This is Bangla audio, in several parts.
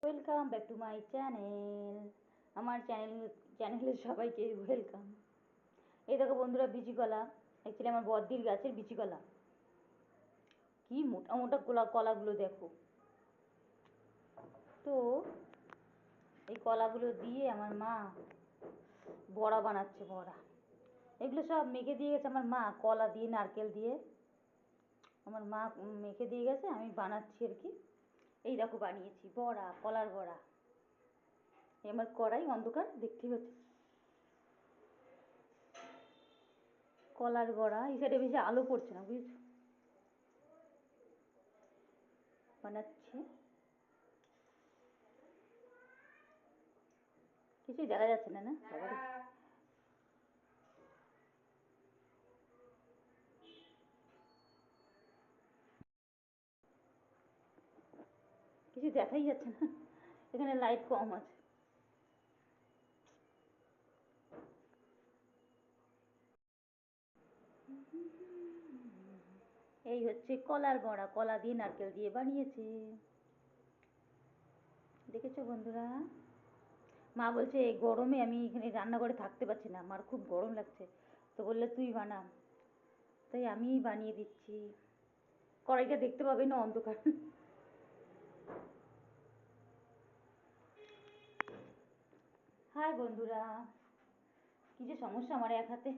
Welcome back to my channel. আমার চ্যানেলে সবাইকে ওয়েলকাম। এই দেখো বন্ধুরা, বিচি কলা, অ্যাকচুয়ালি আমার বদ্দির গাছের বিচি কলা। কি মোটা মোটা কলাগুলো দেখো তো। এই কলাগুলো দিয়ে আমার মা বড়া বানাচ্ছে, বড়া। এগুলো সব মেখে দিয়ে গেছে আমার মা, কলা দিয়ে নারকেল দিয়ে আমার মা মেখে দিয়ে গেছে, আমি বানাচ্ছি আর কি। এই দেখো বানিয়েছি বড়া, কলার বড়া। আমার কড়াই অন্ধকার দেখতেই পাচ্ছি। কলার বড়া, এই সাইডে বেশি আলো পড়ছে না, বুঝেছো? বানাচ্ছি, কিছুই দেখা যাচ্ছে না, না বাবারে। কিছু দেখাই যাচ্ছে না, এখানে লাইট কম আছে। এই হচ্ছে কলার বড়া, কলা দিয়ে নারকেল দিয়ে বানিয়েছে, দেখেছো বন্ধুরা? মা বলছে এই গরমে আমি এখানে রান্নাঘরে থাকতে পারছি না, আমার খুব গরম লাগছে, তো বললে তুই বানা, তাই আমিই বানিয়ে দিচ্ছি। কড়াইটা দেখতে পাবে না, অন্ধকার। হাই বন্ধুরা, কি যে সমস্যা আমার এক হাতে।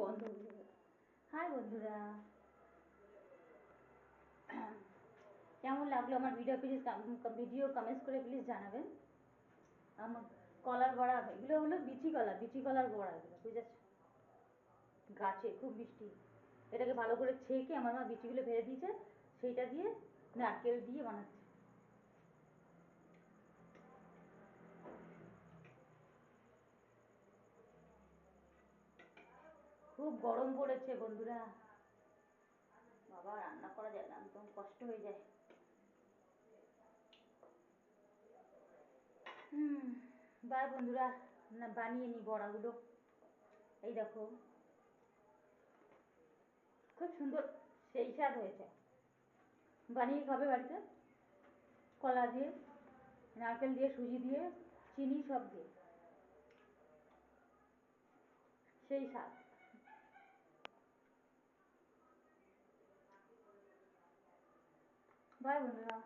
বন্ধ হয়ে গেল। হাই বন্ধুরা, কেমন লাগলো আমার ভিডিও, প্লিজ ভিডিও কমেন্টস করে প্লিজ জানাবেন। আমার কলার বড়া, এগুলো হলো বিচি কলা, বিচি কলার বড়া, এগুলো বুঝেছো? গাছে খুব মিষ্টি। এটাকে ভালো করে ছেঁকে আমার মা বিচিগুলো ফেলে দিয়েছে, সেইটা দিয়ে নারকেল দিয়ে বানাচ্ছে। খুব গরম পড়েছে বন্ধুরা, বাবা রান্না করা যায় না, একদম কষ্ট হয়ে যায়। বাই বন্ধুরা, না বানিয়ে নি বড়াগুলো। এই দেখো, খুব সুন্দর, সেই স্বাদ হয়েছে। বানিয়ে খাবে বাড়িতে, কলা দিয়ে, নারকেল দিয়ে, সুজি দিয়ে, চিনি সব দিয়ে, সেই স্বাদ। বাই বন্ধুরা।